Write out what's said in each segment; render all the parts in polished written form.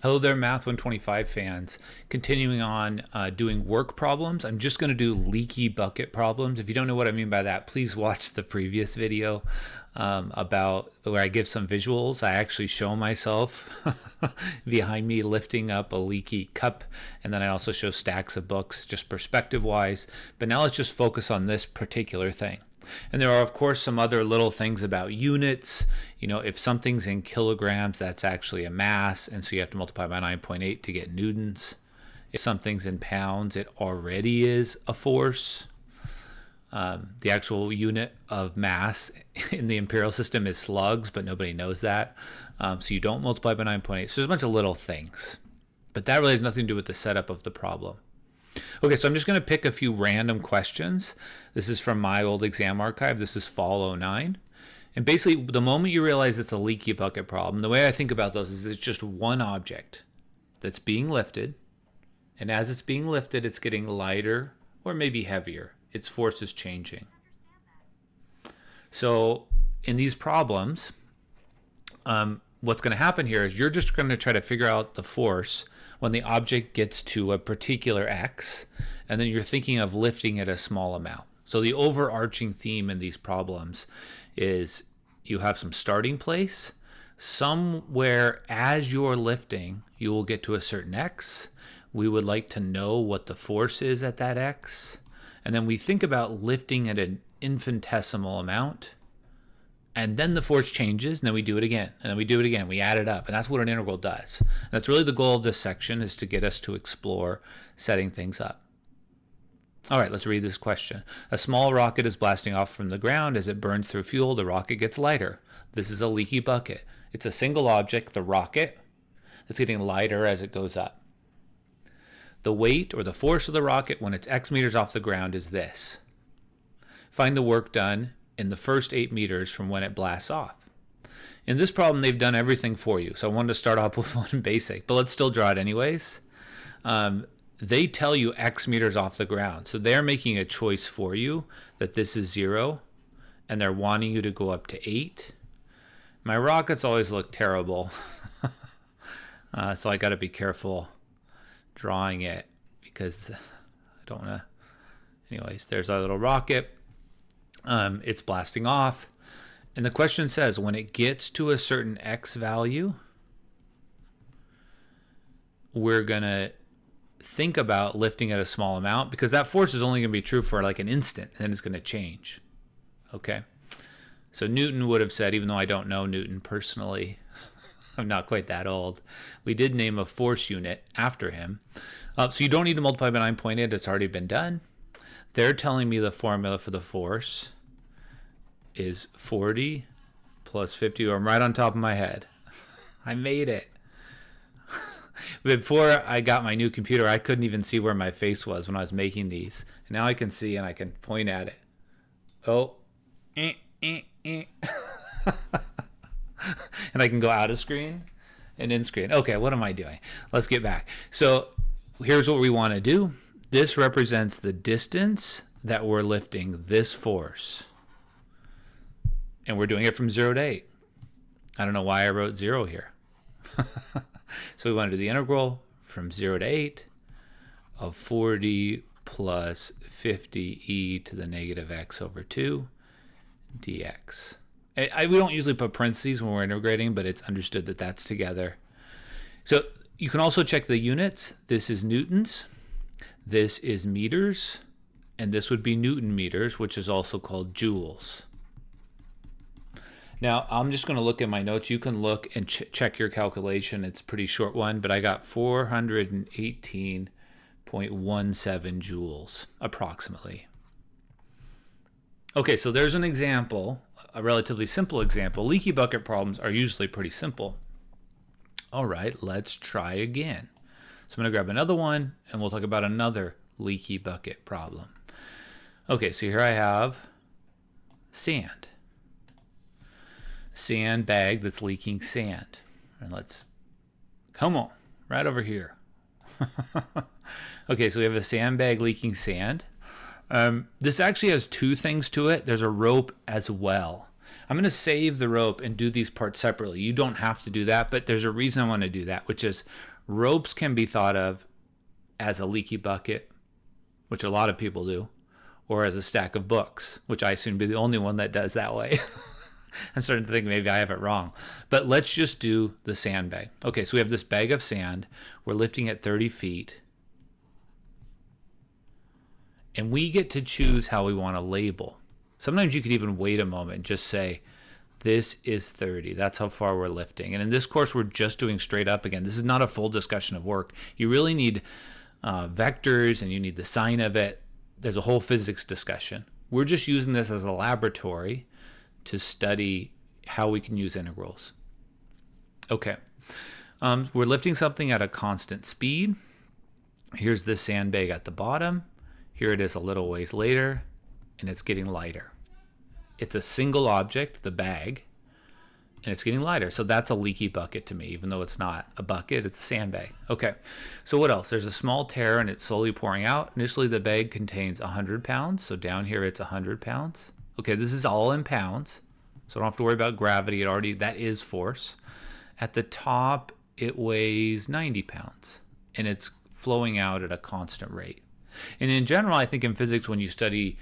Hello there, Math 125 fans. Continuing on doing work problems. I'm just going to do leaky bucket problems. If you don't know what I mean by that, please watch the previous video about where I give some visuals. I actually show myself behind me lifting up a leaky cup, and then I also show stacks of books, just perspective-wise. But now let's just focus on this particular thing. And there are, of course, some other little things about units. You know, if something's in kilograms, that's actually a mass, and so you have to multiply by 9.8 to get newtons. If something's in pounds, it already is a force. The actual unit of mass in the imperial system is slugs, but nobody knows that. So you don't multiply by 9.8. So there's a bunch of little things. But that really has nothing to do with the setup of the problem. Okay, so I'm just going to pick a few random questions. This is from my old exam archive. This is Fall 09. And basically, the moment you realize it's a leaky bucket problem, the way I think about those is it's just one object that's being lifted. And as it's being lifted, it's getting lighter or maybe heavier. Its force is changing. So in these problems, what's going to happen here is you're just going to try to figure out the force when the object gets to a particular x, and then you're thinking of lifting it a small amount. So the overarching theme in these problems is you have some starting place. Somewhere as you're lifting, you will get to a certain x. We would like to know what the force is at that x. And then we think about lifting at an infinitesimal amount. And then the force changes, and then we do it again, and then we do it again. We add it up, and that's what an integral does. And that's really the goal of this section, is to get us to explore setting things up. All right, let's read this question. A small rocket is blasting off from the ground. As it burns through fuel, the rocket gets lighter. This is a leaky bucket. It's a single object, the rocket, that's getting lighter as it goes up. The weight or the force of the rocket when it's x meters off the ground is this. Find the work done in the first 8 meters from when it blasts off. In this problem, they've done everything for you. So I wanted to start off with one basic, but let's still draw it anyways. They tell you x meters off the ground. So they're making a choice for you that this is 0, and they're wanting you to go up to 8. My rockets always look terrible. So I got to be careful drawing it because I don't want to. Anyways, there's our little rocket. It's blasting off. And the question says, when it gets to a certain x value, we're going to think about lifting at a small amount because that force is only going to be true for like an instant, and then it's going to change. Okay? So Newton would have said, even though I don't know Newton personally, I'm not quite that old, we did name a force unit after him. So you don't need to multiply by 9.8. It's already been done. They're telling me the formula for the force is 40 plus 50, or I'm right on top of my head. I made it. Before I got my new computer, I couldn't even see where my face was when I was making these. And now I can see and I can point at it. Oh. And I can go out of screen and in screen. Okay, what am I doing? Let's get back. So here's what we want to do. This represents the distance that we're lifting this force. And we're doing it from 0 to 8. I don't know why I wrote 0 here. So we want to do the integral from 0 to 8 of 40 plus 50e to the negative x over 2 dx. We don't usually put parentheses when we're integrating, but it's understood that that's together. So you can also check the units. This is newtons. This is meters, and this would be Newton meters, which is also called joules. Now, I'm just going to look at my notes. You can look and check your calculation. It's a pretty short one, but I got 418.17 joules, approximately. Okay, so there's an example, a relatively simple example. Leaky bucket problems are usually pretty simple. All right, let's try again. So I'm going to grab another one, and we'll talk about another leaky bucket problem. Okay, so here I have sand. Sandbag that's leaking sand. And let's, come on, right over here. Okay, so we have a sandbag leaking sand. This actually has two things to it. There's a rope as well. I'm going to save the rope and do these parts separately. You don't have to do that, but there's a reason I want to do that, which is Ropes can be thought of as a leaky bucket, which a lot of people do, or as a stack of books, which I seem to be the only one that does that way. I'm starting to think maybe I have it wrong. But let's just do the sandbag. Okay, so we have this bag of sand. We're lifting at 30 feet. And we get to choose how we want to label. Sometimes you could even wait a moment and just say, this is 30. That's how far we're lifting. And in this course, we're just doing straight up again. This is not a full discussion of work. You really need vectors and you need the sign of it. There's a whole physics discussion. We're just using this as a laboratory to study how we can use integrals. Okay. We're lifting something at a constant speed. Here's the sandbag at the bottom. Here it is a little ways later, and it's getting lighter. It's a single object, the bag, and it's getting lighter. So that's a leaky bucket to me, even though it's not a bucket, it's a sandbag. Okay, so what else? There's a small tear, and it's slowly pouring out. Initially, the bag contains 100 pounds, so down here it's 100 pounds. Okay, this is all in pounds, so I don't have to worry about gravity. That is force. At the top, it weighs 90 pounds, and it's flowing out at a constant rate. And in general, I think in physics, when you study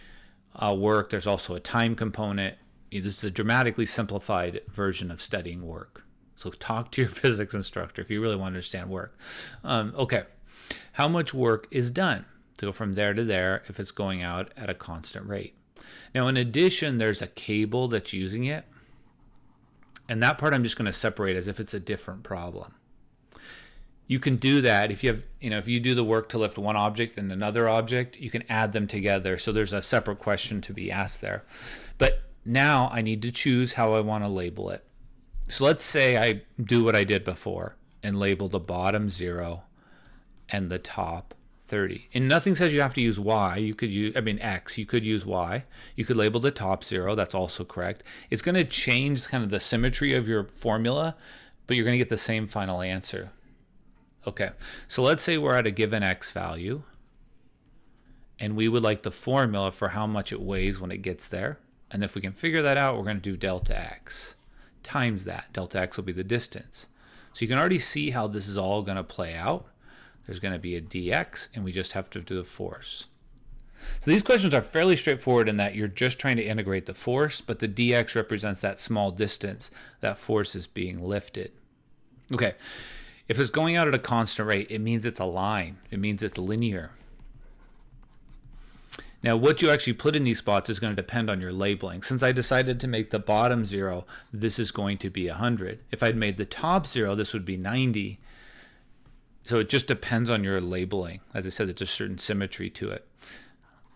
work, there's also a time component. This is a dramatically simplified version of studying work. So talk to your physics instructor if you really want to understand work. Okay, how much work is done to go from there to there if it's going out at a constant rate? Now, in addition, there's a cable that's using it. And that part I'm just going to separate as if it's a different problem. You can do that if you have, if you do the work to lift one object and another object, you can add them together. So there's a separate question to be asked there. But now I need to choose how I want to label it. So let's say I do what I did before and label the bottom 0 and the top 30. And nothing says you have to use Y. You could use, X. You could use Y. You could label the top 0. That's also correct. It's going to change kind of the symmetry of your formula, but you're going to get the same final answer. Okay, so let's say we're at a given X value, and we would like the formula for how much it weighs when it gets there. And if we can figure that out, we're going to do delta X times that. Delta X will be the distance. So you can already see how this is all going to play out. There's going to be a dx, and we just have to do the force. So these questions are fairly straightforward in that you're just trying to integrate the force, but the dx represents that small distance that force is being lifted. Okay. If it's going out at a constant rate, it means it's a line. It means it's linear. Now, what you actually put in these spots is going to depend on your labeling. Since I decided to make the bottom 0, this is going to be 100. If I'd made the top 0, this would be 90. So it just depends on your labeling. As I said, there's a certain symmetry to it.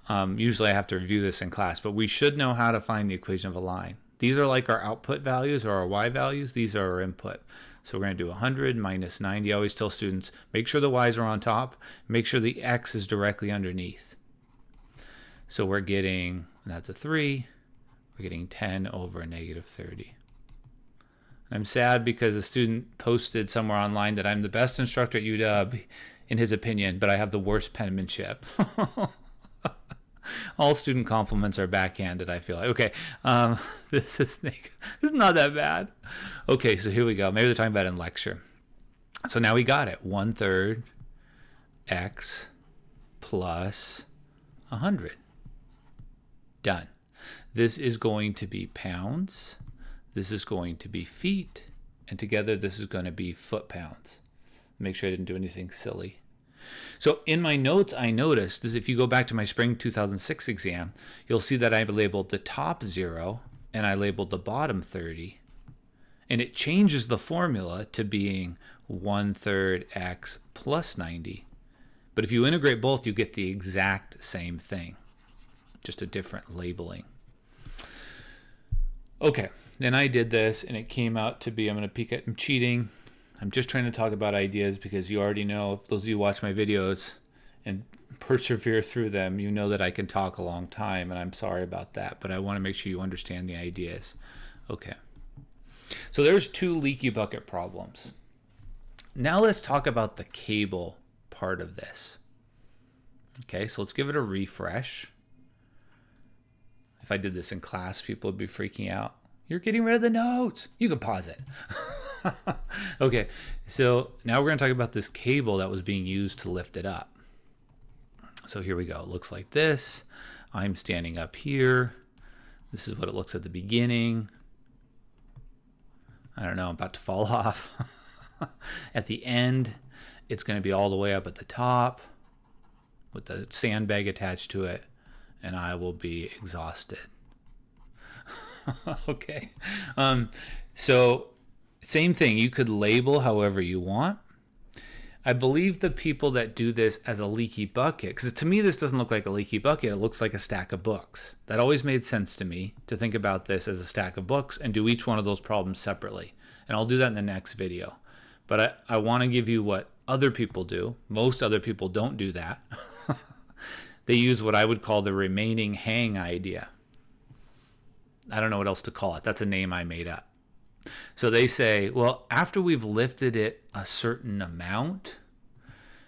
Usually I have to review this in class, but we should know how to find the equation of a line. These are like our output values or our y values. These are our input. So we're going to do 100 minus 90. I always tell students, make sure the y's are on top. Make sure the x is directly underneath. So we're getting, and that's a 3, we're getting 10 over negative 30. And I'm sad because a student posted somewhere online that I'm the best instructor at UW, in his opinion, but I have the worst penmanship. All student compliments are backhanded, I feel like. Okay, this is not that bad. Okay, so here we go. Maybe they're talking about it in lecture. So now we got it. 1/3 x plus 100. Done. This is going to be pounds. This is going to be feet. And together this is going to be foot-pounds. Make sure I didn't do anything silly. So in my notes, I noticed is if you go back to my spring 2006 exam, you'll see that I labeled the top 0 and I labeled the bottom 30. And it changes the formula to being 1/3 x plus 90. But if you integrate both, you get the exact same thing, just a different labeling. Okay, then I did this and it came out to be, I'm cheating. I'm just trying to talk about ideas because you already know, if those of you who watch my videos and persevere through them, you know that I can talk a long time, and I'm sorry about that, but I want to make sure you understand the ideas. Okay. So there's 2 leaky bucket problems. Now let's talk about the cable part of this. Okay, so let's give it a refresh. If I did this in class, people would be freaking out. You're getting rid of the notes. You can pause it. Okay, so now we're going to talk about this cable that was being used to lift it up. So here we go. It looks like this. I'm standing up here. This is what it looks at the beginning. I don't know, I'm about to fall off. At the end, it's going to be all the way up at the top with the sandbag attached to it, and I will be exhausted. Okay. So same thing. You could label however you want. I believe the people that do this as a leaky bucket, because to me this doesn't look like a leaky bucket, it looks like a stack of books. That always made sense to me, to think about this as a stack of books and do each one of those problems separately. And I'll do that in the next video. But I want to give you what other people do. Most other people don't do that. They use what I would call the remaining hang idea. I don't know what else to call it. That's a name I made up. So they say, well, after we've lifted it a certain amount,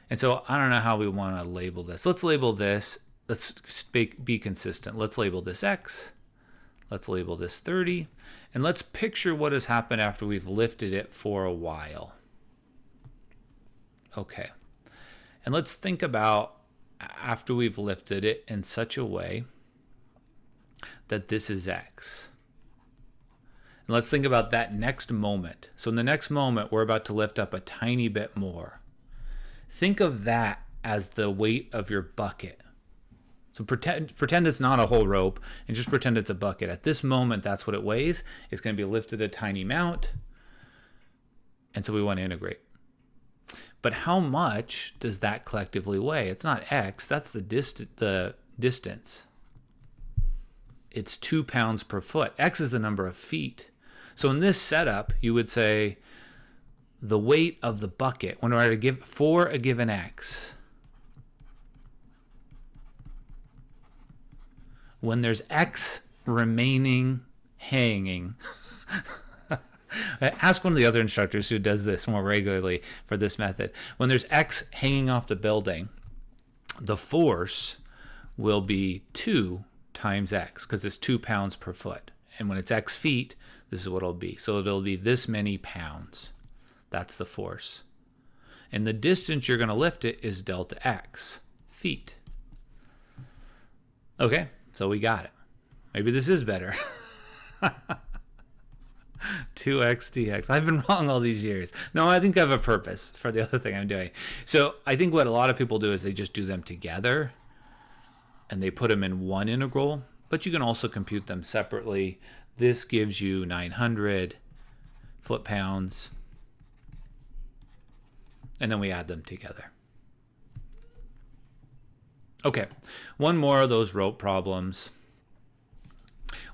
and so I don't know how we want to label this. Let's label this, let's be consistent. Let's label this X. Let's label this 30. And let's picture what has happened after we've lifted it for a while. Okay. And let's think about after we've lifted it in such a way that this is X. And let's think about that next moment. So in the next moment, we're about to lift up a tiny bit more. Think of that as the weight of your bucket. So pretend it's not a whole rope and just pretend it's a bucket. At this moment, that's what it weighs. It's going to be lifted a tiny amount. And so we want to integrate. But how much does that collectively weigh? It's not X, that's the distance. It's 2 pounds per foot. X is the number of feet. So in this setup, you would say the weight of the bucket, when we're to give for a given X, when there's X remaining hanging. Ask one of the other instructors who does this more regularly for this method. When there's X hanging off the building, the force will be 2 times X, because it's 2 pounds per foot. And when it's X feet, this is what it'll be. So it'll be this many pounds. That's the force. And the distance you're going to lift it is delta X, feet. Okay, so we got it. Maybe this is better. 2x dx. I've been wrong all these years. No, I think I have a purpose for the other thing I'm doing. So I think what a lot of people do is they just do them together and they put them in one integral, but you can also compute them separately. This gives you 900 foot-pounds, and then we add them together. Okay, one more of those rope problems.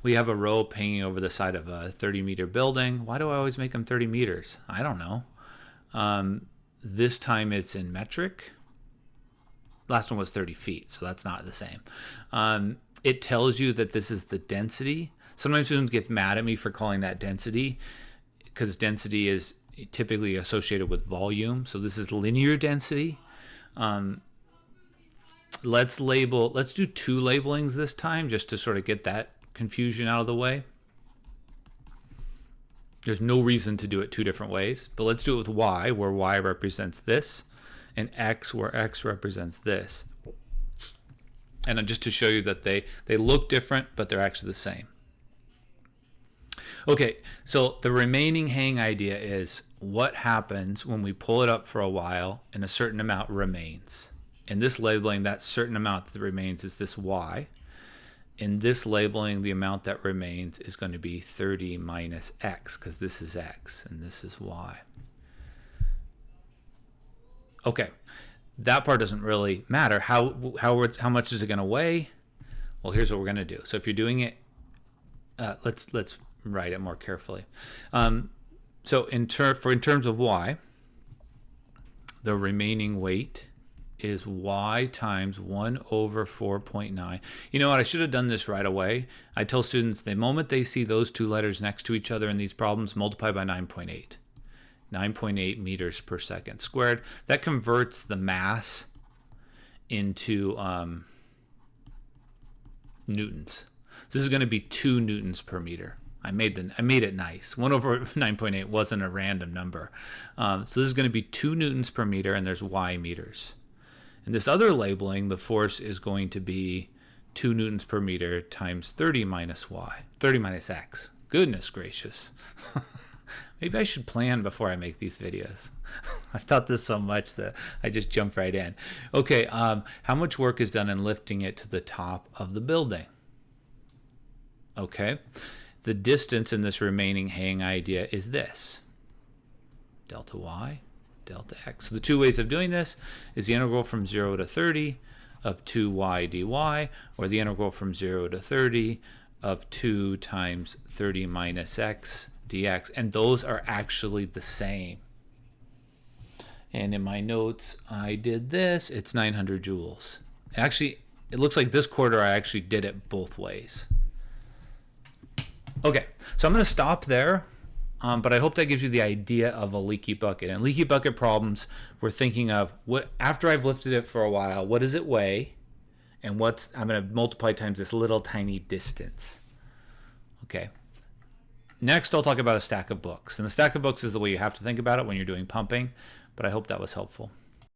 We have a rope hanging over the side of a 30-meter building. Why do I always make them 30 meters? I don't know. This time it's in metric. Last one was 30 feet, so that's not the same. It tells you that this is the density. Sometimes students get mad at me for calling that density, because density is typically associated with volume. So this is linear density. Let's do 2 labelings this time, just to sort of get that confusion out of the way. There's no reason to do it 2 different ways, but let's do it with Y, where Y represents this, and X, where X represents this. And just to show you that they look different, but they're actually the same. Okay, so the remaining hang idea is what happens when we pull it up for a while and a certain amount remains. In this labeling, that certain amount that remains is this Y. In this labeling, the amount that remains is going to be 30 minus X, because this is X and this is Y. Okay, that part doesn't really matter. How much is it going to weigh? Well, here's what we're going to do. So if you're doing it, let's write it more carefully. So in terms of Y, the remaining weight is Y times 1 over 4.9. You know what? I should have done this right away. I tell students the moment they see those 2 letters next to each other in these problems, multiply by 9.8. 9.8 meters per second squared. That converts the mass into newtons. So this is going to be 2 newtons per meter. I made it nice. 1 over 9.8 wasn't a random number. So this is going to be 2 newtons per meter, and there's y meters. In this other labeling, the force is going to be 2 newtons per meter times 30 minus x. Goodness gracious. Maybe I should plan before I make these videos. I've taught this so much that I just jump right in. Okay, how much work is done in lifting it to the top of the building? Okay, the distance in this remaining hang idea is this. Delta y, delta x. So the 2 ways of doing this is the integral from 0 to 30 of 2y dy, or the integral from 0 to 30 of 2 times 30 minus x dx, and those are actually the same. And in my notes, I did this. It's 900 joules. Actually, it looks like this quarter I actually did it both ways. Okay, so I'm going to stop there, but I hope that gives you the idea of a leaky bucket. And leaky bucket problems, we're thinking of what after I've lifted it for a while, what does it weigh? And I'm going to multiply times this little tiny distance. Okay. Next, I'll talk about a stack of books. And the stack of books is the way you have to think about it when you're doing pumping, but I hope that was helpful.